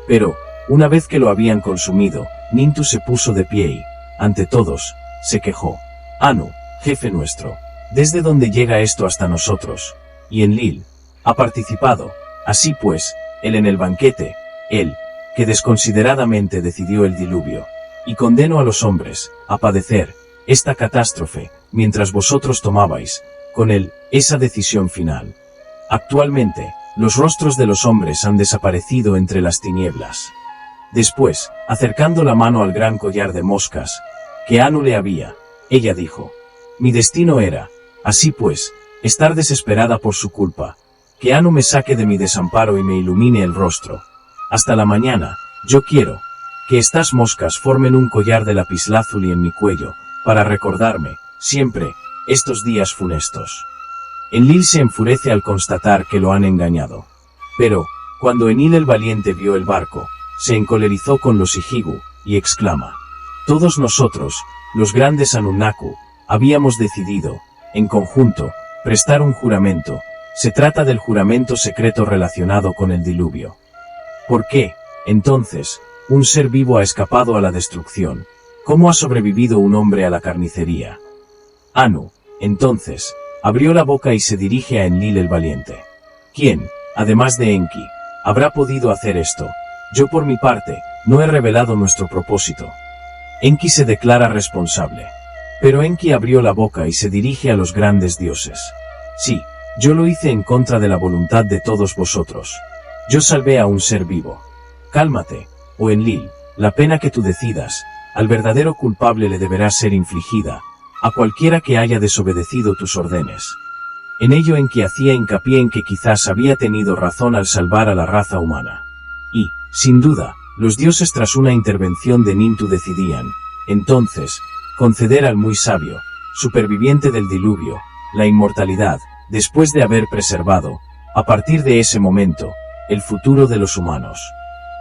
Pero, una vez que lo habían consumido, Nintu se puso de pie y, ante todos, se quejó. Anu, jefe nuestro, ¿desde dónde llega esto hasta nosotros? Y Enlil ha participado. Así pues, él en el banquete, él, que desconsideradamente decidió el diluvio, y condenó a los hombres a padecer esta catástrofe, mientras vosotros tomabais, con él, esa decisión final. Actualmente, los rostros de los hombres han desaparecido entre las tinieblas. Después, acercando la mano al gran collar de moscas, que Anu le había, ella dijo: mi destino era, así pues, estar desesperada por su culpa, que Anu me saque de mi desamparo y me ilumine el rostro. Hasta la mañana, yo quiero que estas moscas formen un collar de lapislázuli en mi cuello, para recordarme, siempre, estos días funestos. Enlil se enfurece al constatar que lo han engañado. Pero, cuando Enlil el valiente vio el barco, se encolerizó con los Ijigu, y exclama: todos nosotros, los grandes Anunnaku, habíamos decidido, en conjunto, prestar un juramento. Se trata del juramento secreto relacionado con el diluvio. ¿Por qué, entonces, un ser vivo ha escapado a la destrucción? ¿Cómo ha sobrevivido un hombre a la carnicería? Anu, entonces, abrió la boca y se dirige a Enlil el valiente. ¿Quién, además de Enki, habrá podido hacer esto? Yo por mi parte, no he revelado nuestro propósito. Enki se declara responsable. Pero Enki abrió la boca y se dirige a los grandes dioses. Sí, yo lo hice en contra de la voluntad de todos vosotros. Yo salvé a un ser vivo. Cálmate, oh Enlil, la pena que tú decidas, al verdadero culpable le deberá ser infligida, a cualquiera que haya desobedecido tus órdenes. En ello Enki hacía hincapié en que quizás había tenido razón al salvar a la raza humana. Y, sin duda, los dioses tras una intervención de Nintu decidían, entonces, conceder al muy sabio, superviviente del diluvio, la inmortalidad, después de haber preservado, a partir de ese momento, el futuro de los humanos.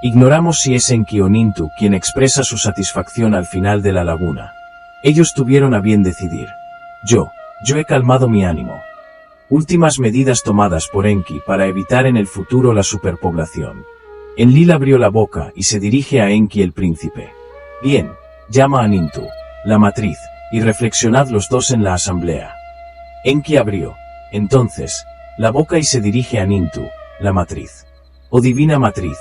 Ignoramos si es Enki o Nintu quien expresa su satisfacción al final de la laguna. Ellos tuvieron a bien decidir. Yo he calmado mi ánimo. Últimas medidas tomadas por Enki para evitar en el futuro la superpoblación. Enlil abrió la boca y se dirige a Enki el príncipe. Bien, llama a Nintu, la matriz, y reflexionad los dos en la asamblea. Enki abrió, entonces, la boca y se dirige a Nintu, la matriz. Oh divina matriz,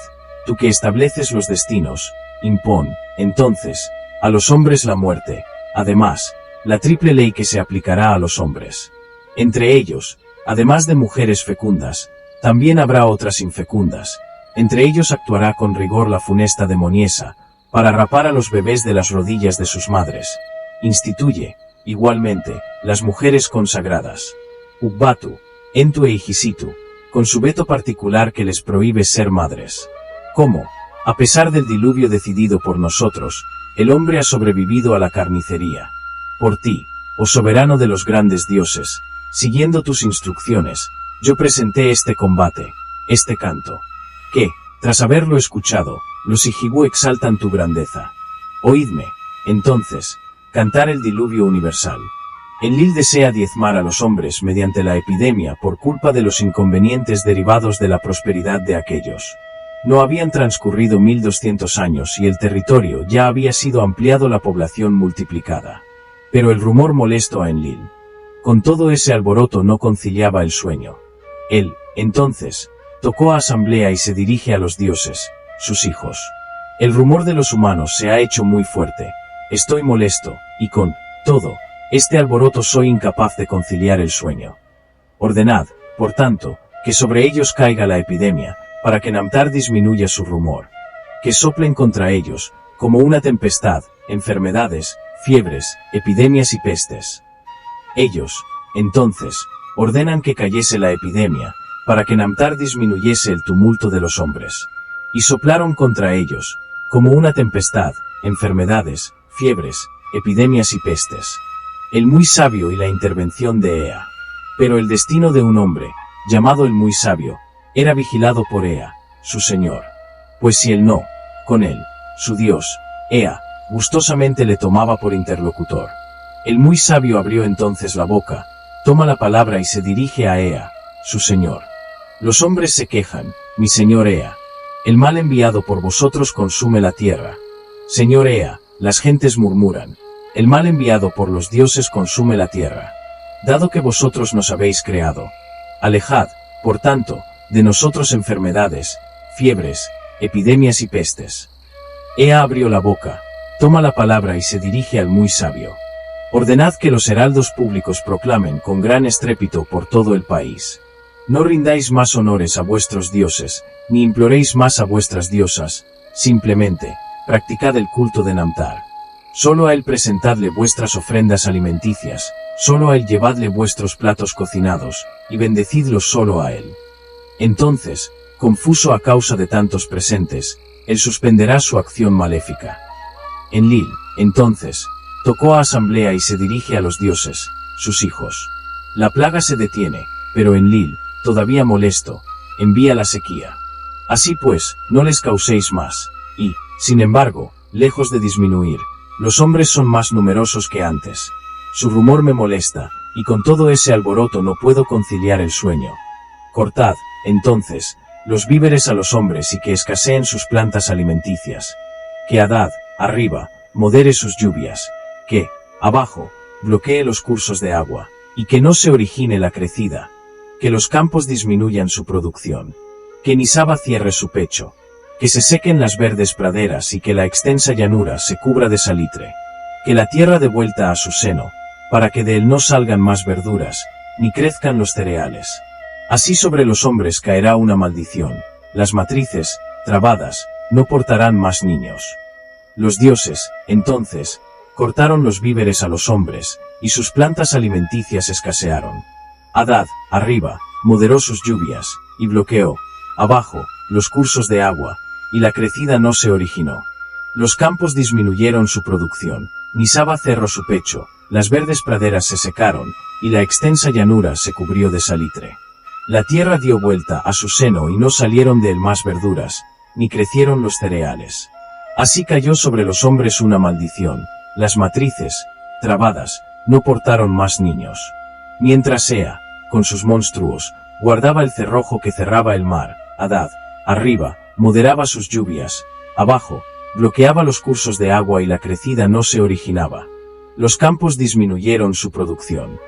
tú que estableces los destinos, impón, entonces, a los hombres la muerte, además, la triple ley que se aplicará a los hombres. Entre ellos, además de mujeres fecundas, también habrá otras infecundas. Entre ellos actuará con rigor la funesta demoniesa, para rapar a los bebés de las rodillas de sus madres. Instituye, igualmente, las mujeres consagradas. Ubbatu, Entu e Igisitu, con su veto particular que les prohíbe ser madres. ¿Cómo, a pesar del diluvio decidido por nosotros, el hombre ha sobrevivido a la carnicería? Por ti, oh soberano de los grandes dioses, siguiendo tus instrucciones, yo presenté este combate, este canto. Que, tras haberlo escuchado, los Ijigu exaltan tu grandeza. Oídme, entonces, cantar el diluvio universal. Enlil desea diezmar a los hombres mediante la epidemia por culpa de los inconvenientes derivados de la prosperidad de aquellos. No habían transcurrido 1200 años y el territorio ya había sido ampliado, la población multiplicada. Pero el rumor molestó a Enlil. Con todo ese alboroto no conciliaba el sueño. Él, entonces, tocó a asamblea y se dirige a los dioses, sus hijos. El rumor de los humanos se ha hecho muy fuerte. Estoy molesto, y con todo este alboroto soy incapaz de conciliar el sueño. Ordenad, por tanto, que sobre ellos caiga la epidemia, para que Namtar disminuya su rumor. Que soplen contra ellos, como una tempestad, enfermedades, fiebres, epidemias y pestes. Ellos, entonces, ordenan que cayese la epidemia, para que Namtar disminuyese el tumulto de los hombres. Y soplaron contra ellos, como una tempestad, enfermedades, fiebres, epidemias y pestes. El muy sabio y la intervención de Ea. Pero el destino de un hombre, llamado el muy sabio, era vigilado por Ea, su señor. Pues si él no, con él, su Dios, Ea, gustosamente le tomaba por interlocutor. El muy sabio abrió entonces la boca, toma la palabra y se dirige a Ea, su señor. Los hombres se quejan, mi señor Ea. El mal enviado por vosotros consume la tierra. Señor Ea, las gentes murmuran. El mal enviado por los dioses consume la tierra. Dado que vosotros nos habéis creado. Alejad, por tanto, de nosotros enfermedades, fiebres, epidemias y pestes. Ea abrió la boca, toma la palabra y se dirige al muy sabio. Ordenad que los heraldos públicos proclamen con gran estrépito por todo el país. No rindáis más honores a vuestros dioses, ni imploréis más a vuestras diosas, simplemente, practicad el culto de Namtar. Solo a él presentadle vuestras ofrendas alimenticias, solo a él llevadle vuestros platos cocinados, y bendecidlos solo a él. Entonces, confuso a causa de tantos presentes, él suspenderá su acción maléfica. Enlil, entonces, tocó a asamblea y se dirige a los dioses, sus hijos. La plaga se detiene, pero Enlil, todavía molesto, envía la sequía. Así pues, no les causéis más, y, sin embargo, lejos de disminuir, los hombres son más numerosos que antes. Su rumor me molesta, y con todo ese alboroto no puedo conciliar el sueño. Cortad, entonces, los víveres a los hombres y que escaseen sus plantas alimenticias. Que Hadad, arriba, modere sus lluvias. Que, abajo, bloquee los cursos de agua, y que no se origine la crecida. Que los campos disminuyan su producción. Que Nisaba cierre su pecho. Que se sequen las verdes praderas y que la extensa llanura se cubra de salitre. Que la tierra dé vuelta a su seno, para que de él no salgan más verduras, ni crezcan los cereales. Así sobre los hombres caerá una maldición, las matrices, trabadas, no portarán más niños. Los dioses, entonces, cortaron los víveres a los hombres, y sus plantas alimenticias escasearon. Hadad, arriba, moderó sus lluvias, y bloqueó, abajo, los cursos de agua, y la crecida no se originó. Los campos disminuyeron su producción, Nisaba cerró su pecho, las verdes praderas se secaron, y la extensa llanura se cubrió de salitre. La tierra dio vuelta a su seno y no salieron de él más verduras, ni crecieron los cereales. Así cayó sobre los hombres una maldición, las matrices, trabadas, no portaron más niños. Mientras Ea, con sus monstruos, guardaba el cerrojo que cerraba el mar, Hadad, arriba, moderaba sus lluvias, abajo, bloqueaba los cursos de agua y la crecida no se originaba. Los campos disminuyeron su producción.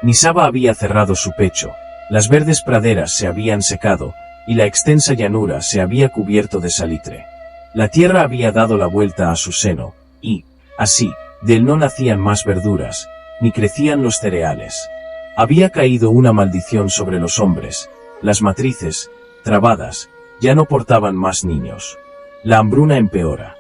Nisaba había cerrado su pecho, las verdes praderas se habían secado, y la extensa llanura se había cubierto de salitre. La tierra había dado la vuelta a su seno, y, así, de él no nacían más verduras, ni crecían los cereales. Había caído una maldición sobre los hombres, las matrices, trabadas, ya no portaban más niños. La hambruna empeora.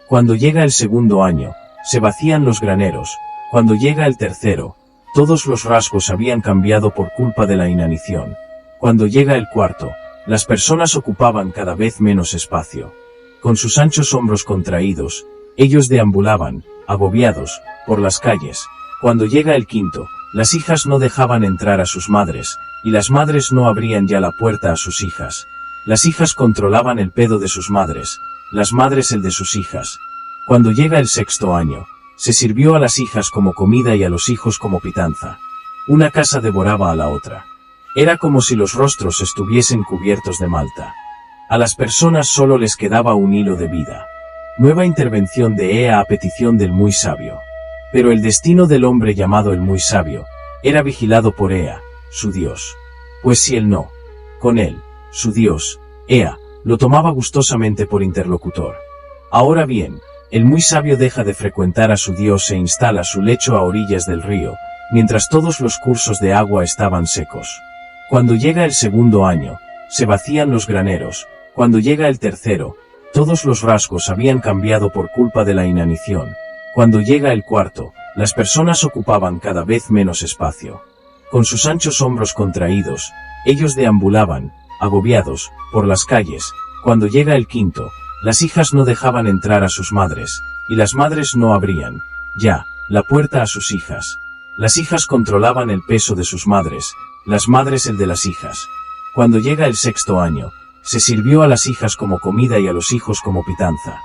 Cuando llega el segundo año, se vacían los graneros, cuando llega el tercero, todos los rasgos habían cambiado por culpa de la inanición. Cuando llega el cuarto, las personas ocupaban cada vez menos espacio. Con sus anchos hombros contraídos, ellos deambulaban, agobiados, por las calles. Cuando llega el quinto, las hijas no dejaban entrar a sus madres, y las madres no abrían ya la puerta a sus hijas. Las hijas controlaban el pedo de sus madres, las madres el de sus hijas. Cuando llega el sexto año, se sirvió a las hijas como comida y a los hijos como pitanza. Una casa devoraba a la otra. Era como si los rostros estuviesen cubiertos de malta. A las personas solo les quedaba un hilo de vida. Nueva intervención de Ea a petición del muy sabio. Pero el destino del hombre llamado el muy sabio, era vigilado por Ea, su Dios. Pues si él no, con él, su Dios, Ea, lo tomaba gustosamente por interlocutor. Ahora bien, el muy sabio deja de frecuentar a su Dios e instala su lecho a orillas del río, mientras todos los cursos de agua estaban secos. Cuando llega el segundo año, se vacían los graneros, Cuando llega el tercero, todos los rasgos habían cambiado por culpa de la inanición. Cuando llega el cuarto, las personas ocupaban cada vez menos espacio. Con sus anchos hombros contraídos, ellos deambulaban, agobiados, por las calles. Cuando llega el quinto, las hijas no dejaban entrar a sus madres, y las madres no abrían, ya, la puerta a sus hijas. Las hijas controlaban el peso de sus madres, las madres el de las hijas. Cuando llega el sexto año, se sirvió a las hijas como comida y a los hijos como pitanza.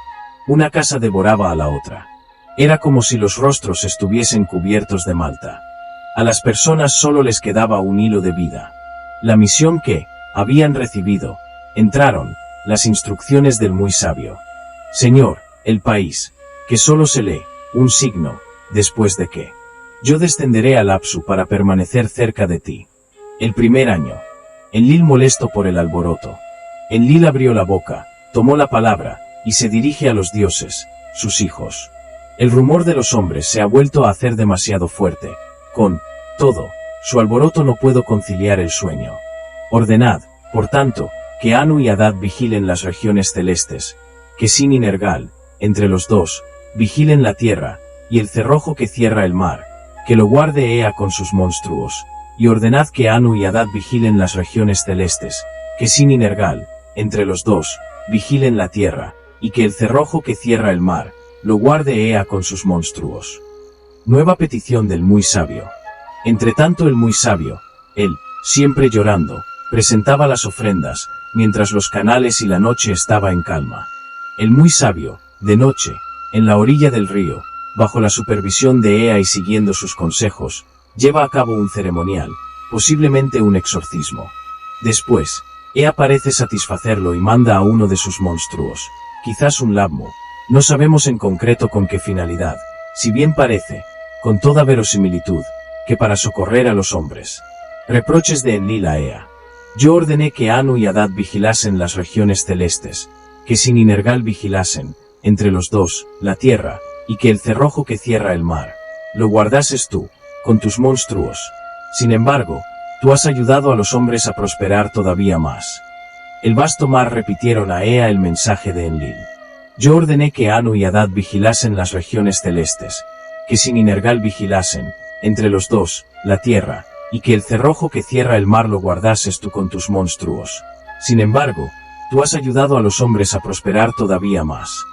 Una casa devoraba a la otra. Era como si los rostros estuviesen cubiertos de malta. A las personas solo les quedaba un hilo de vida. La misión que habían recibido. Entraron las instrucciones del muy sabio. Señor, el país, que solo se lee un signo, después de que yo descenderé al Apsu para permanecer cerca de ti. El primer año. Enlil molesto por el alboroto. Enlil abrió la boca, tomó la palabra, y se dirige a los dioses, sus hijos. El rumor de los hombres se ha vuelto a hacer demasiado fuerte. Con todo, su alboroto no puedo conciliar el sueño. Ordenad, por tanto, que Anu y Adad vigilen las regiones celestes, que Sin y Nergal, entre los dos, vigilen la tierra, y el cerrojo que cierra el mar, que lo guarde Ea con sus monstruos, y ordenad que Anu y Adad vigilen las regiones celestes, que Sin y Nergal, entre los dos, vigilen la tierra, y que el cerrojo que cierra el mar, lo guarde Ea con sus monstruos. Nueva petición del muy sabio. Entretanto el muy sabio, él, siempre llorando, presentaba las ofrendas, mientras los canales y la noche estaba en calma. El muy sabio, de noche, en la orilla del río, bajo la supervisión de Ea y siguiendo sus consejos, lleva a cabo un ceremonial, posiblemente un exorcismo. Después, Ea parece satisfacerlo y manda a uno de sus monstruos, quizás un Labmu, no sabemos en concreto con qué finalidad, si bien parece, con toda verosimilitud, que para socorrer a los hombres. Reproches de Enlil a Ea. Yo ordené que Anu y Adad vigilasen las regiones celestes, que Sin y Nergal vigilasen, entre los dos, la tierra, y que el cerrojo que cierra el mar, lo guardases tú, con tus monstruos. Sin embargo, tú has ayudado a los hombres a prosperar todavía más. El vasto mar repitieron a Ea el mensaje de Enlil. Yo ordené que Anu y Adad vigilasen las regiones celestes, que Sin y Nergal vigilasen, entre los dos, la tierra, y que el cerrojo que cierra el mar lo guardases tú con tus monstruos. Sin embargo, tú has ayudado a los hombres a prosperar todavía más.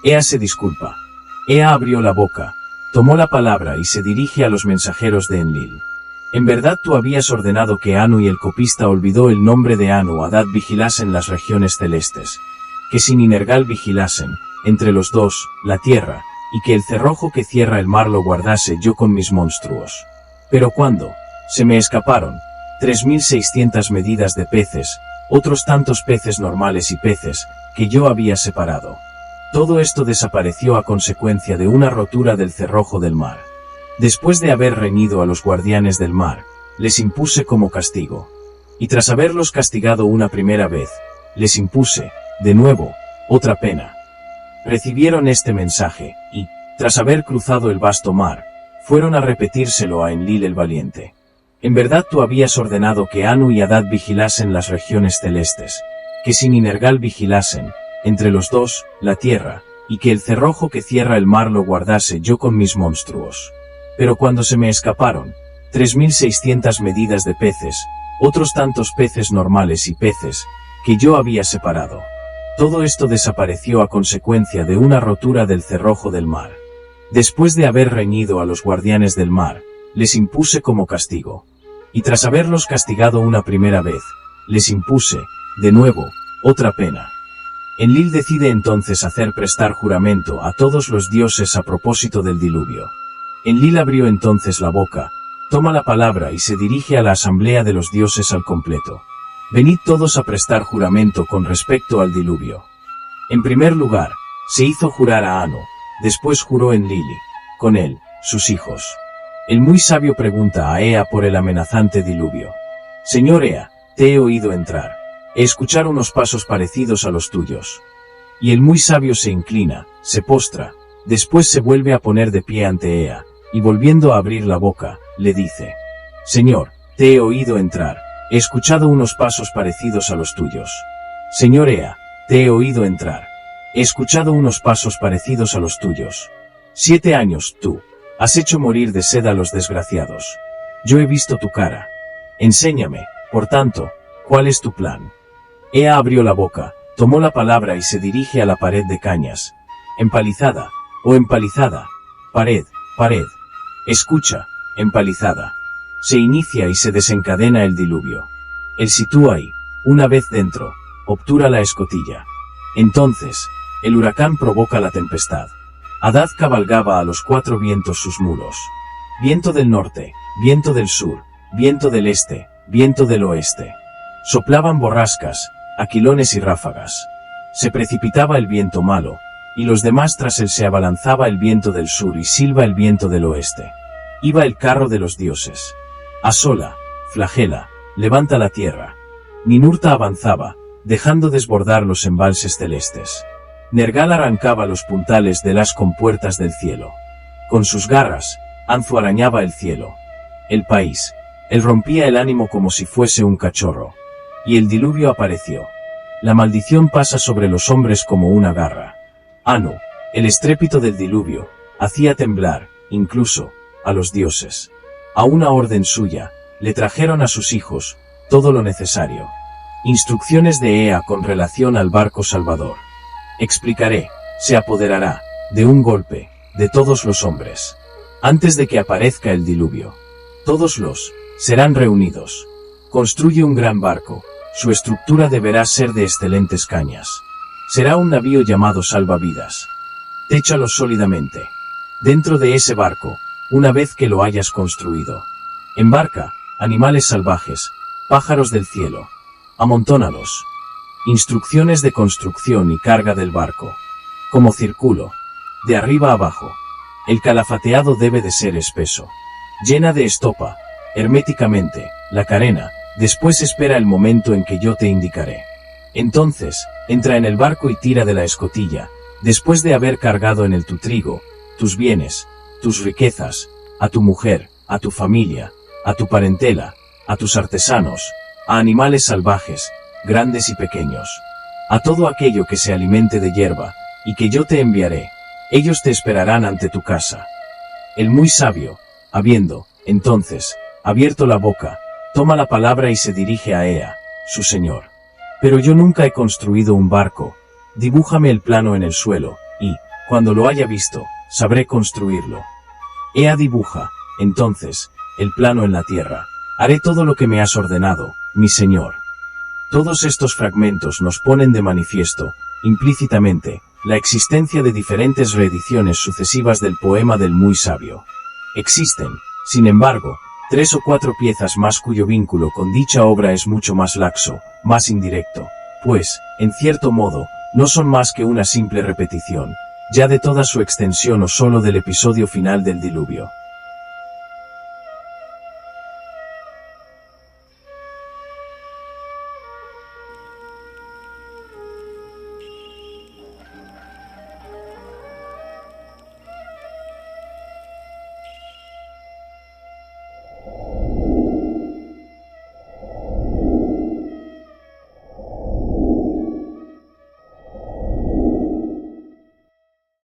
Ea se disculpa. Ea abrió la boca, tomó la palabra y se dirige a los mensajeros de Enlil. En verdad tú habías ordenado que Anu y el copista olvidó el nombre de Anu Adad vigilasen las regiones celestes, que Sin y Nergal vigilasen, entre los dos, la tierra, y que el cerrojo que cierra el mar lo guardase yo con mis monstruos. Pero cuando se me escaparon 3600 medidas de peces, otros tantos peces normales y peces, que yo había separado. Todo esto desapareció a consecuencia de una rotura del cerrojo del mar. Después de haber reñido a los guardianes del mar, les impuse como castigo. Y tras haberlos castigado una primera vez, les impuse, de nuevo, otra pena. Recibieron este mensaje, y, tras haber cruzado el vasto mar, fueron a repetírselo a Enlil el valiente. En verdad tú habías ordenado que Anu y Adad vigilasen las regiones celestes, que Sin y Nergal vigilasen, entre los dos, la tierra, y que el cerrojo que cierra el mar lo guardase yo con mis monstruos. Pero cuando se me escaparon 3600 medidas de peces, otros tantos peces normales y peces, que yo había separado. Todo esto desapareció a consecuencia de una rotura del cerrojo del mar. Después de haber reñido a los guardianes del mar, les impuse como castigo. Y tras haberlos castigado una primera vez, les impuse, de nuevo, otra pena. Enlil decide entonces hacer prestar juramento a todos los dioses a propósito del diluvio. Enlil abrió entonces la boca, toma la palabra y se dirige a la asamblea de los dioses al completo. Venid todos a prestar juramento con respecto al diluvio. En primer lugar, se hizo jurar a Anu, después juró Enlil, con él, sus hijos. El muy sabio pregunta a Ea por el amenazante diluvio. Señor Ea, te he oído entrar. Escuchar unos pasos parecidos a los tuyos. Y el muy sabio se inclina, se postra, después se vuelve a poner de pie ante Ea, y volviendo a abrir la boca, le dice: Señor, te he oído entrar, he escuchado unos pasos parecidos a los tuyos. Señor Ea, te he oído entrar. He escuchado unos pasos parecidos a los tuyos. 7 años, tú. Has hecho morir de sed a los desgraciados. Yo he visto tu cara. Enséñame, por tanto, ¿cuál es tu plan? Ea abrió la boca, tomó la palabra y se dirige a la pared de cañas. Empalizada, o empalizada. Pared, pared. Escucha, empalizada. Se inicia y se desencadena el diluvio. Él sitúa y, una vez dentro, obtura la escotilla. Entonces, el huracán provoca la tempestad. Hadad cabalgaba a los 4 vientos sus mulos. Viento del norte, viento del sur, viento del este, viento del oeste. Soplaban borrascas, aquilones y ráfagas. Se precipitaba el viento malo, y los demás tras él se abalanzaba el viento del sur y silba el viento del oeste. Iba el carro de los dioses. Asola, flagela, levanta la tierra. Ninurta avanzaba, dejando desbordar los embalses celestes. Nergal arrancaba los puntales de las compuertas del cielo. Con sus garras, Anzu arañaba el cielo. El país, él rompía el ánimo como si fuese un cachorro. Y el diluvio apareció. La maldición pasa sobre los hombres como una garra. Anu, el estrépito del diluvio, hacía temblar, incluso, a los dioses. A una orden suya, le trajeron a sus hijos, todo lo necesario. Instrucciones de Ea con relación al barco salvador. Explicaré, se apoderará, de un golpe, de todos los hombres. Antes de que aparezca el diluvio. Todos los, serán reunidos. Construye un gran barco, su estructura deberá ser de excelentes cañas. Será un navío llamado salvavidas. Téchalo sólidamente. Dentro de ese barco, una vez que lo hayas construido. Embarca, animales salvajes, pájaros del cielo. Amontónalos. Instrucciones de construcción y carga del barco. Como círculo. De arriba abajo. El calafateado debe de ser espeso. Llena de estopa, herméticamente, la carena, después espera el momento en que yo te indicaré. Entonces, entra en el barco y tira de la escotilla, después de haber cargado en él tu trigo, tus bienes, tus riquezas, a tu mujer, a tu familia, a tu parentela, a tus artesanos, a animales salvajes, grandes y pequeños, a todo aquello que se alimente de hierba, y que yo te enviaré, ellos te esperarán ante tu casa. El muy sabio, habiendo, entonces, abierto la boca, toma la palabra y se dirige a Ea, su señor. Pero yo nunca he construido un barco, dibújame el plano en el suelo, y, cuando lo haya visto, sabré construirlo. Ea dibuja, entonces, el plano en la tierra. Haré todo lo que me has ordenado, mi señor. Todos estos fragmentos nos ponen de manifiesto, implícitamente, la existencia de diferentes reediciones sucesivas del poema del muy sabio. Existen, sin embargo, 3 o 4 piezas más cuyo vínculo con dicha obra es mucho más laxo, más indirecto, pues, en cierto modo, no son más que una simple repetición, ya de toda su extensión o solo del episodio final del diluvio.